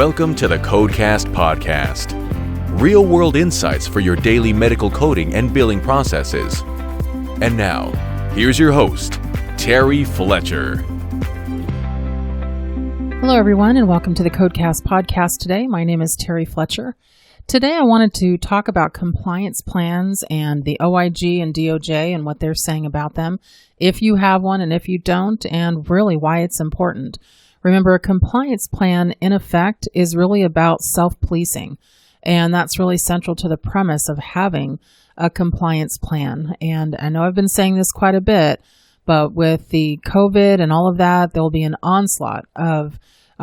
Welcome to the Codecast podcast. Real-world insights for your daily medical coding and billing processes. And now, here's your host, Terry Fletcher. Hello, everyone, and welcome to the Codecast podcast today. My name is Terry Fletcher. Today, I wanted to talk about compliance plans and the OIG and DOJ and what they're saying about them, if you have one and if you don't, and really why it's important. Remember, a compliance plan, in effect, is really about self-policing, and that's really central to the premise of having a compliance plan. And I know I've been saying this quite a bit, but with the COVID and all of that, there will be an onslaught of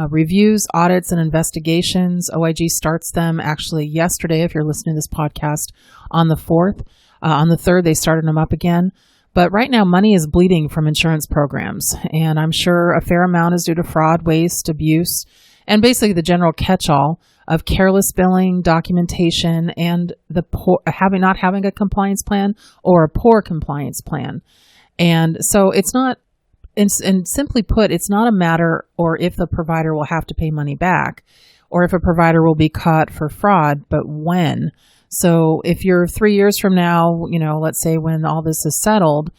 reviews, audits, and investigations. OIG starts them actually yesterday, if you're listening to this podcast, on the 4th. On the 3rd, they started them up again. But right now, money is bleeding from insurance programs, and I'm sure a fair amount is due to fraud, waste, abuse, and basically the general catch-all of careless billing, documentation, and the not having a compliance plan or a poor compliance plan. And so it's not, and simply put, it's not a matter or if the provider will have to pay money back or if a provider will be caught for fraud, but when. So if you're 3 years from now, let's say when all this is settled,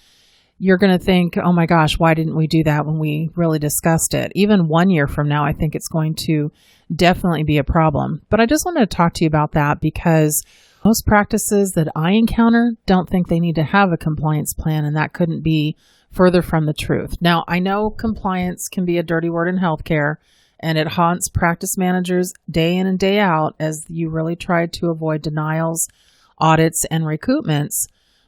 you're going to think, oh my gosh, why didn't we do that when we really discussed it? Even 1 year from now, I think it's going to definitely be a problem. But I just wanted to talk to you about that because most practices that I encounter don't think they need to have a compliance plan, and that couldn't be further from the truth. Now, I know compliance can be a dirty word in healthcare, and it haunts practice managers day in and day out as you really try to avoid denials, audits, and recoupments.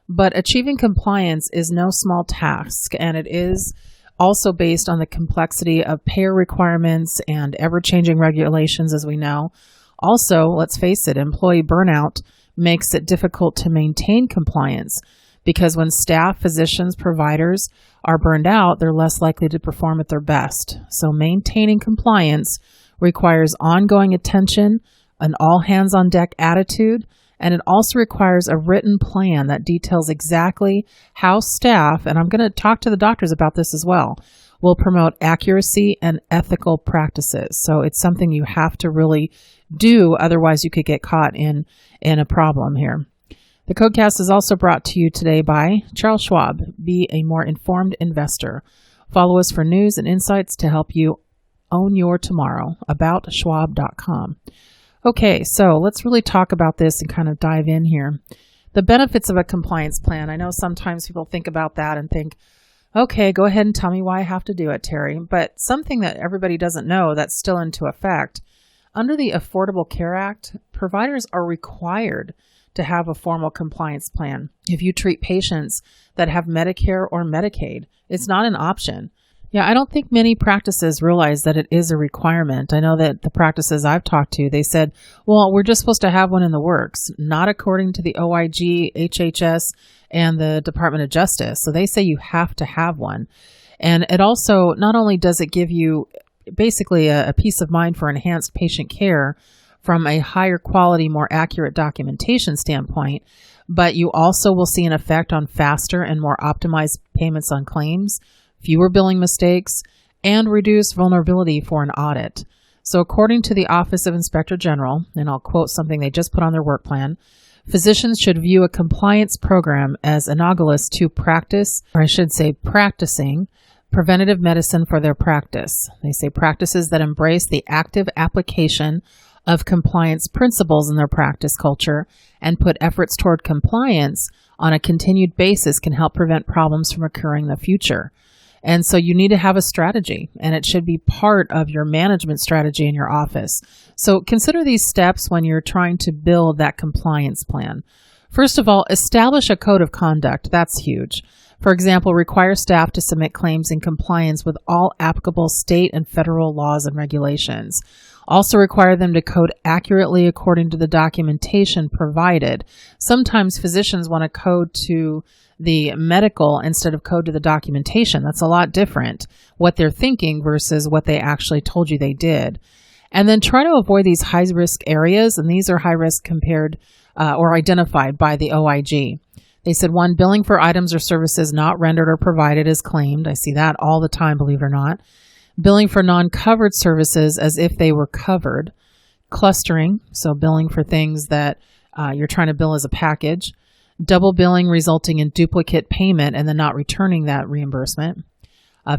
But achieving compliance is no small task, and it is also based on the complexity of payer requirements and ever-changing regulations, as we know. Also, let's face it, employee burnout makes it difficult to maintain compliance because when staff, physicians, providers are burned out, they're less likely to perform at their best. So maintaining compliance requires ongoing attention, an all-hands-on-deck attitude, and it also requires a written plan that details exactly how staff, and I'm going to talk to the doctors about this as well, will promote accuracy and ethical practices. So it's something you have to really do, otherwise you could get caught in a problem here. The Codecast is also brought to you today by Charles Schwab. Be a more informed investor. Follow us for news and insights to help you own your tomorrow. AboutSchwab.com. Okay, so let's really talk about this and kind of dive in here. The benefits of a compliance plan. I know sometimes people think about that and think, okay, go ahead and tell me why I have to do it, Terry. But something that everybody doesn't know that's still into effect, under the Affordable Care Act, providers are required to have a formal compliance plan. If you treat patients that have Medicare or Medicaid, it's not an option. Yeah, I don't think many practices realize that it is a requirement. I know that the practices I've talked to, they said, well, we're just supposed to have one in the works, not according to the OIG, HHS, and the Department of Justice. So they say you have to have one. And it also, not only does it give you basically a peace of mind for enhanced patient care from a higher quality, more accurate documentation standpoint, but you also will see an effect on faster and more optimized payments on claims, fewer billing mistakes, and reduce vulnerability for an audit. So according to the Office of Inspector General, and I'll quote something they just put on their work plan, physicians should view a compliance program as analogous to practicing preventative medicine for their practice. They say practices that embrace the active application of compliance principles in their practice culture and put efforts toward compliance on a continued basis can help prevent problems from occurring in the future. And so you need to have a strategy, and it should be part of your management strategy in your office. So consider these steps when you're trying to build that compliance plan. First of all, establish a code of conduct. That's huge. For example, require staff to submit claims in compliance with all applicable state and federal laws and regulations. Also require them to code accurately according to the documentation provided. Sometimes physicians want to code to the medical instead of code to the documentation. That's a lot different, what they're thinking versus what they actually told you they did. And then try to avoid these high-risk areas, and these are high-risk compared or identified by the OIG. They said, 1, billing for items or services not rendered or provided as claimed. I see that all the time, believe it or not. Billing for non-covered services as if they were covered. Clustering, so billing for things that you're trying to bill as a package. Double billing resulting in duplicate payment and then not returning that reimbursement.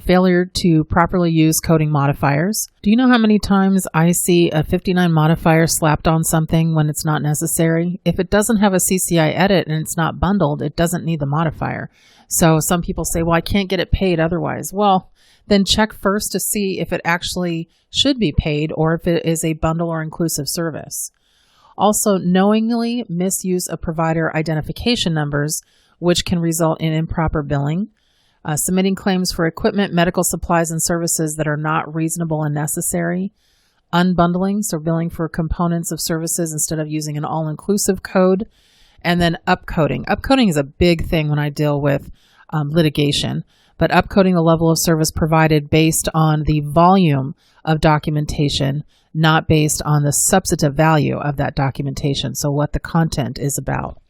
Failure to properly use coding modifiers. Do you know how many times I see a 59 modifier slapped on something when it's not necessary? If it doesn't have a CCI edit and it's not bundled, it doesn't need the modifier. So some people say, well, I can't get it paid otherwise. Well, then check first to see if it actually should be paid or if it is a bundle or inclusive service. Also, knowingly misuse of provider identification numbers, which can result in improper billing. Submitting claims for equipment, medical supplies, and services that are not reasonable and necessary. Unbundling, so billing for components of services instead of using an all-inclusive code. And then upcoding. Upcoding is a big thing when I deal with litigation, but upcoding the level of service provided based on the volume of documentation, not based on the substantive value of that documentation, so what the content is about.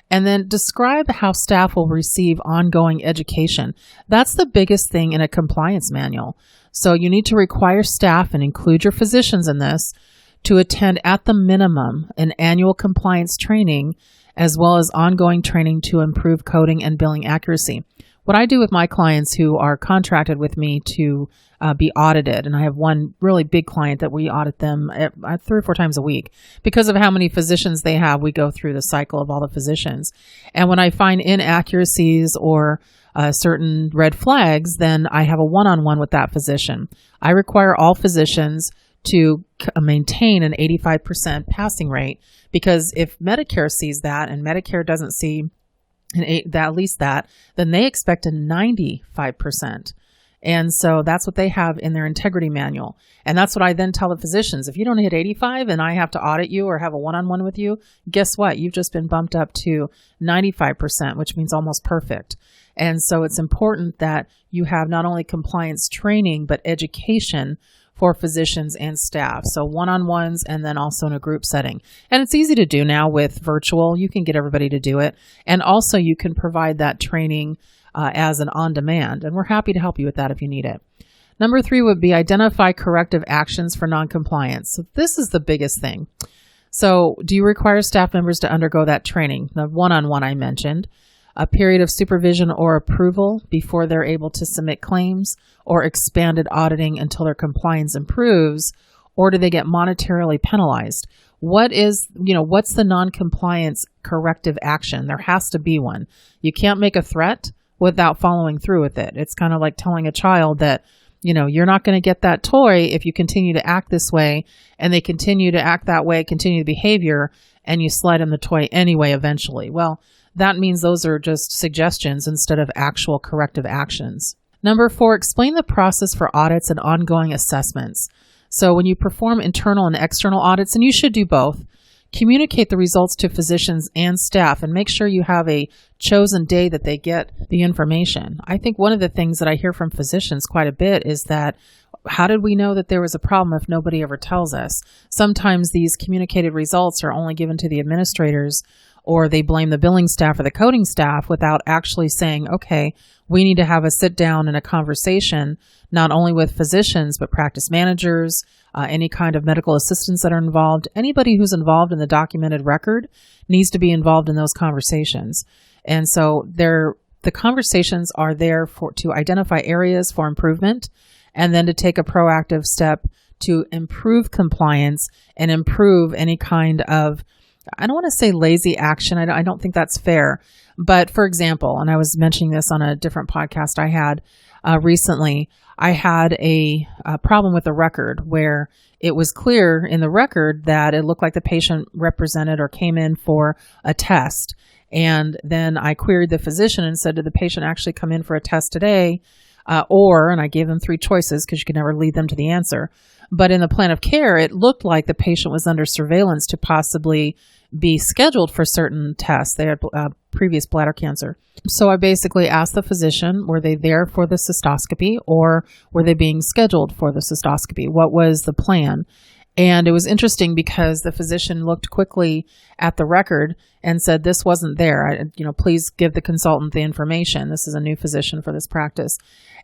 And then describe how staff will receive ongoing education. That's the biggest thing in a compliance manual. So you need to require staff, and include your physicians in this, to attend at the minimum an annual compliance training, as well as ongoing training to improve coding and billing accuracy. What I do with my clients who are contracted with me to be audited, and I have one really big client that we audit them 3 or 4 times a week. Because of how many physicians they have, we go through the cycle of all the physicians. And when I find inaccuracies or certain red flags, then I have a one-on-one with that physician. I require all physicians to maintain an 85% passing rate, because if Medicare sees that and Medicare doesn't see at least that, then they expect a 95%. And so that's what they have in their integrity manual. And that's what I then tell the physicians. If you don't hit 85 and I have to audit you or have a one-on-one with you, guess what? You've just been bumped up to 95%, which means almost perfect. And so it's important that you have not only compliance training, but education for physicians and staff. So one-on-ones, and then also in a group setting. And it's easy to do now with virtual. You can get everybody to do it. And also you can provide that training as an on-demand. And we're happy to help you with that if you need it. Number 3 would be identify corrective actions for non-compliance. So this is the biggest thing. So do you require staff members to undergo that training? The one-on-one I mentioned. A period of supervision or approval before they're able to submit claims, or expanded auditing until their compliance improves, or do they get monetarily penalized? What's the non-compliance corrective action? There has to be one. You can't make a threat without following through with it. It's kind of like telling a child that, you're not going to get that toy if you continue to act this way, and they continue to act that way, continue the behavior, and you slide them the toy anyway eventually. Well, that means those are just suggestions instead of actual corrective actions. Number 4, explain the process for audits and ongoing assessments. So when you perform internal and external audits, and you should do both, communicate the results to physicians and staff, and make sure you have a chosen day that they get the information. I think one of the things that I hear from physicians quite a bit is that, how did we know that there was a problem if nobody ever tells us? Sometimes these communicated results are only given to the administrators, or they blame the billing staff or the coding staff without actually saying, okay, we need to have a sit down and a conversation, not only with physicians, but practice managers, any kind of medical assistants that are involved. Anybody who's involved in the documented record needs to be involved in those conversations. And so the conversations are there to identify areas for improvement, and then to take a proactive step to improve compliance and improve any kind of, I don't want to say lazy action. I don't think that's fair. But for example, and I was mentioning this on a different podcast I had recently, I had a problem with the record where it was clear in the record that it looked like the patient represented or came in for a test. And then I queried the physician and said, did the patient actually come in for a test today? And I gave them 3 choices because you can never lead them to the answer. But in the plan of care, it looked like the patient was under surveillance to possibly be scheduled for certain tests. They had previous bladder cancer. So I basically asked the physician, were they there for the cystoscopy, or were they being scheduled for the cystoscopy? What was the plan? And it was interesting because the physician looked quickly at the record and said, this wasn't there. Please give the consultant the information. This is a new physician for this practice.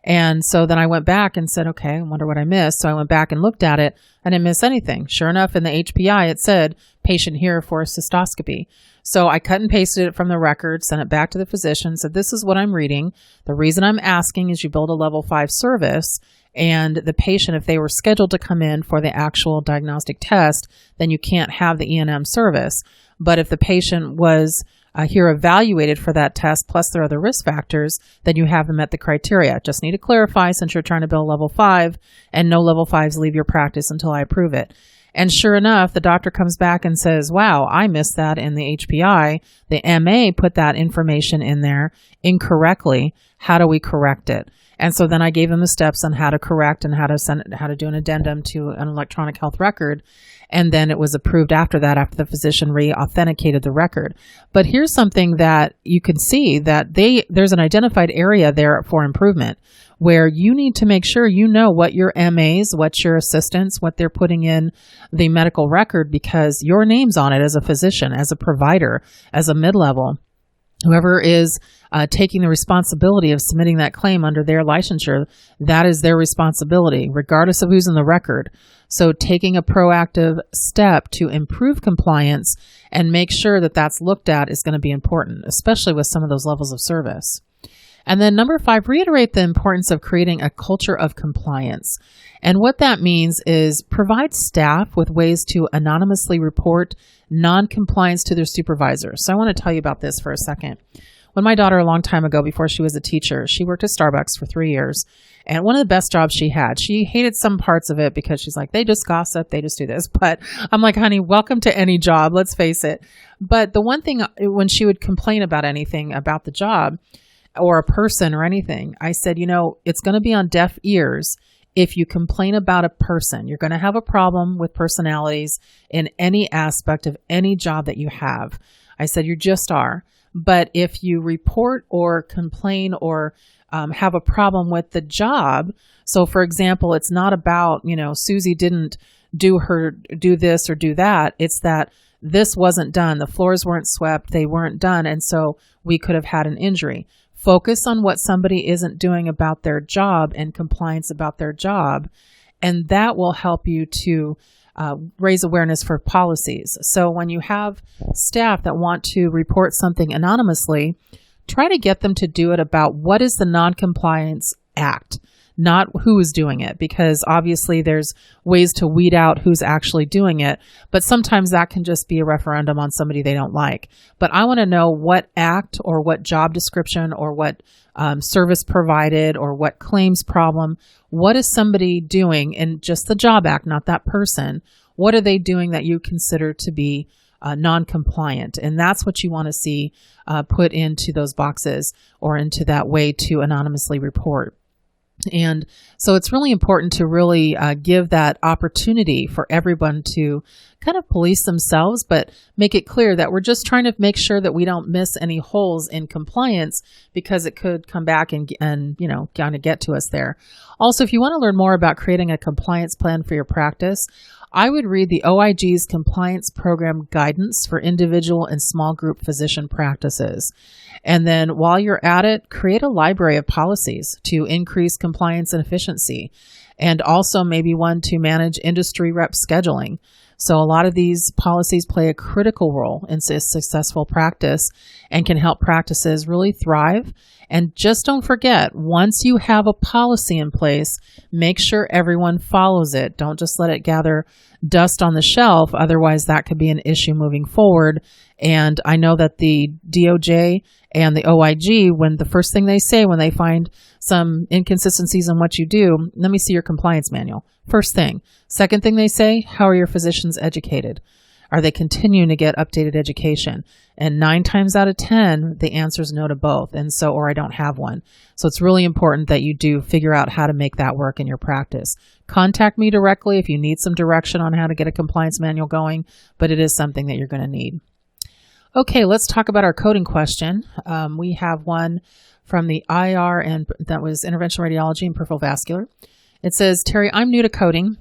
And so then I went back and said, okay, I wonder what I missed. So I went back and looked at it. I didn't miss anything. Sure enough, in the HPI, it said patient here for a cystoscopy. So I cut and pasted it from the record, sent it back to the physician, said, this is what I'm reading. The reason I'm asking is you build a level 5 service, and the patient, if they were scheduled to come in for the actual diagnostic test, then you can't have the E&M service. But if the patient was here evaluated for that test, plus their other risk factors, then you haven't met the criteria. Just need to clarify, since you're trying to build level 5, and no level 5s leave your practice until I approve it. And sure enough, the doctor comes back and says, wow, I missed that in the HPI. The MA put that information in there incorrectly. How do we correct it? And so then I gave them the steps on how to correct and how to do an addendum to an electronic health record. And then it was approved after that, after the physician re-authenticated the record. But here's something that you can see, that there's an identified area there for improvement, where you need to make sure you know what your MAs, what your assistants, what they're putting in the medical record, because your name's on it as a physician, as a provider, as a mid-level. Whoever is taking the responsibility of submitting that claim under their licensure, that is their responsibility, regardless of who's in the record. So taking a proactive step to improve compliance and make sure that that's looked at is going to be important, especially with some of those levels of service. And then number 5, reiterate the importance of creating a culture of compliance. And what that means is provide staff with ways to anonymously report non-compliance to their supervisors. So I want to tell you about this for a second. When my daughter, a long time ago, before she was a teacher, she worked at Starbucks for 3 years. And one of the best jobs she had, she hated some parts of it because she's like, they just gossip, they just do this. But I'm like, honey, welcome to any job, let's face it. But the one thing, when she would complain about anything about the job or a person or anything, I said, it's going to be on deaf ears if you complain about a person. You're going to have a problem with personalities in any aspect of any job that you have. I said, you just are. But if you report or complain or have a problem with the job, so for example, it's not about, Susie didn't do this or do that. It's that this wasn't done. The floors weren't swept. They weren't done. And so we could have had an injury. Focus on what somebody isn't doing about their job and compliance about their job. And that will help you to raise awareness for policies. So when you have staff that want to report something anonymously, try to get them to do it about what is the non-compliance act, not who is doing it, because obviously there's ways to weed out who's actually doing it, but sometimes that can just be a referendum on somebody they don't like. But I want to know what act or what job description or what service provided or what claims problem, what is somebody doing in just the job act, not that person? What are they doing that you consider to be non-compliant? And that's what you want to see put into those boxes or into that way to anonymously report. And so it's really important to really give that opportunity for everyone to kind of police themselves, but make it clear that we're just trying to make sure that we don't miss any holes in compliance, because it could come back and kind of get to us there. Also, if you want to learn more about creating a compliance plan for your practice, I would read the OIG's Compliance Program Guidance for Individual and Small Group Physician Practices. And then while you're at it, create a library of policies to increase compliance and efficiency, and also maybe one to manage industry rep scheduling. So a lot of these policies play a critical role in successful practice and can help practices really thrive. And just don't forget, once you have a policy in place, make sure everyone follows it. Don't just let it gather dust on the shelf. Otherwise, that could be an issue moving forward. And I know that the DOJ and the OIG, when the first thing they say when they find some inconsistencies in what you do, let me see your compliance manual. First thing. Second thing they say, how are your physicians educated? Are they continuing to get updated education? And 9 times out of 10, the answer is no to both. And so, or I don't have one. So it's really important that you do figure out how to make that work in your practice. Contact me directly if you need some direction on how to get a compliance manual going, but it is something that you're going to need. Okay, let's talk about our coding question. We have one from the IR, and that was Interventional Radiology and Peripheral Vascular. It says, Terry, I'm new to coding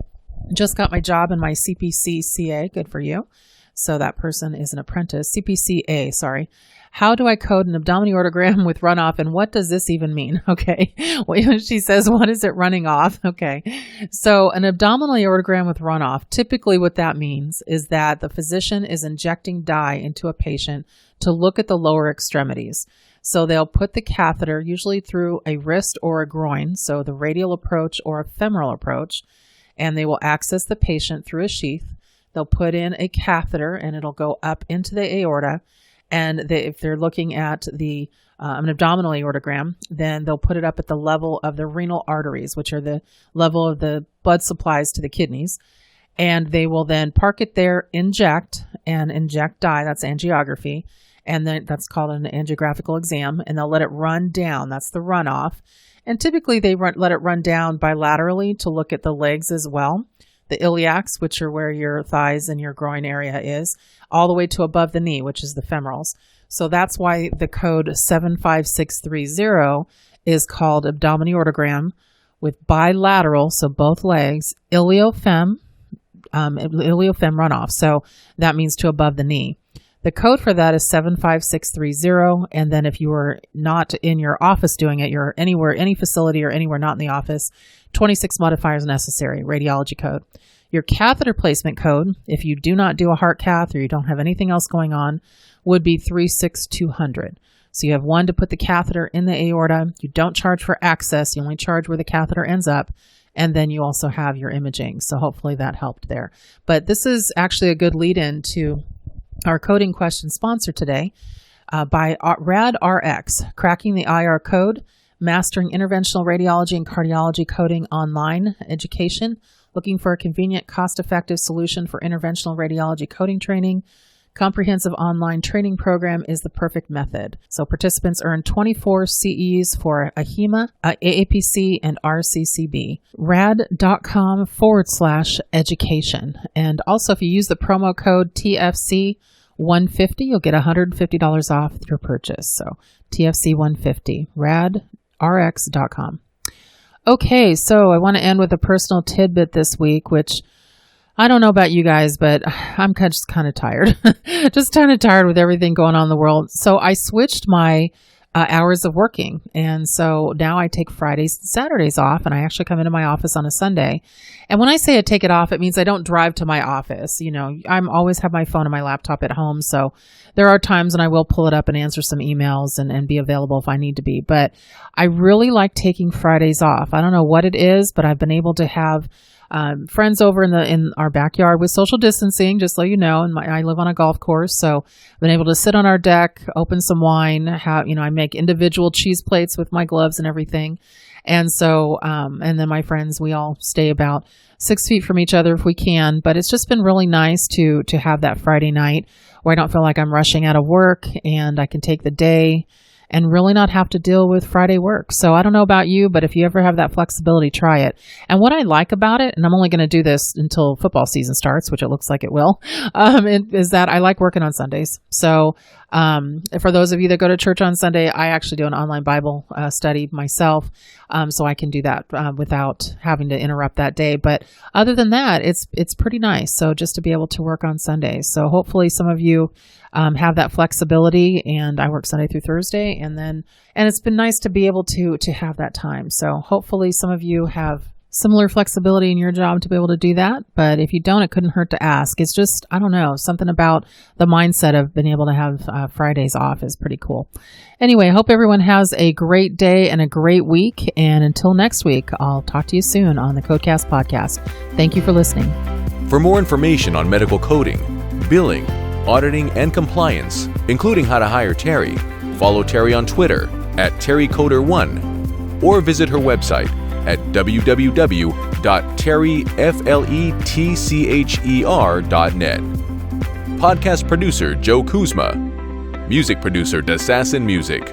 Just got my job in my CPC-CA. Good for you. So that person is an apprentice. CPC-A, sorry. How do I code an abdominoaortogram with runoff, and what does this even mean? Okay. Well, she says, what is it running off? Okay. So an abdominal aortogram with runoff, typically what that means is that the physician is injecting dye into a patient to look at the lower extremities. So they'll put the catheter usually through a wrist or a groin, so the radial approach or a femoral approach, and they will access the patient through a sheath. They'll put in a catheter and it'll go up into the aorta. And if they're looking at an abdominal aortogram, then they'll put it up at the level of the renal arteries, which are the level of the blood supplies to the kidneys. And they will then park it there, inject dye. That's angiography. And then that's called an angiographical exam. And they'll let it run down. That's the runoff. And typically they let it run down bilaterally to look at the legs as well. The iliacs, which are where your thighs and your groin area is, all the way to above the knee, which is the femorals. So that's why the code 75630 is called abdominoaortogram with bilateral, so both legs, iliofem runoff. So that means to above the knee. The code for that is 75630. And then if you were not in your office doing it, you're anywhere, any facility or anywhere not in the office, 26 modifiers necessary, radiology code. Your catheter placement code, if you do not do a heart cath or you don't have anything else going on, would be 36200. So you have one to put the catheter in the aorta. You don't charge for access. You only charge where the catheter ends up. And then you also have your imaging. So hopefully that helped there. But this is actually a good lead in to our coding question sponsor today by RadRx, Cracking the IR Code, Mastering Interventional Radiology and Cardiology Coding Online Education. Looking for a convenient, cost-effective solution for interventional radiology coding training? Comprehensive online training program is the perfect method. So participants earn 24 CEs for AHEMA, AAPC, and RCCB. rad.com/education. And also, if you use the promo code TFC150, you'll get $150 off your purchase. So TFC150, radrx.com. Okay, so I want to end with a personal tidbit this week, which I don't know about you guys, but I'm just kind of tired. Just kind of tired with everything going on in the world. So I switched my hours of working. And so now I take Fridays and Saturdays off, and I actually come into my office on a Sunday. And when I say I take it off, it means I don't drive to my office. You know, I'm always have my phone and my laptop at home. So there are times when I will pull it up and answer some emails and be available if I need to be. But I really like taking Fridays off. I don't know what it is, but I've been able to have friends over in our backyard with social distancing, just so you know. And I live on a golf course, so I've been able to sit on our deck, open some wine. I make individual cheese plates with my gloves and everything. And so, and then my friends, we all stay about 6 feet from each other if we can. But it's just been really nice to have that Friday night where I don't feel like I'm rushing out of work, and I can take the day and really not have to deal with Friday work. So I don't know about you, but if you ever have that flexibility, try it. And what I like about it, and I'm only going to do this until football season starts, which it looks like it will, is that I like working on Sundays. So for those of you that go to church on Sunday, I actually do an online Bible study myself, so I can do that without having to interrupt that day. But other than that, it's pretty nice. So just to be able to work on Sundays. So hopefully some of you have that flexibility, and I work Sunday through Thursday, and it's been nice to be able to have that time. So hopefully some of you have similar flexibility in your job to be able to do that. But if you don't, it couldn't hurt to ask. It's just, I don't know, something about the mindset of being able to have Fridays off is pretty cool. Anyway, I hope everyone has a great day and a great week. And until next week, I'll talk to you soon on the Codecast podcast. Thank you for listening. For more information on medical coding, billing, auditing, and compliance, including how to hire Terry, follow Terry on Twitter @TerryCoder1 or visit her website at www.terryfletcher.net. Podcast producer Joe Kuzma. Music producer Dassassin Music.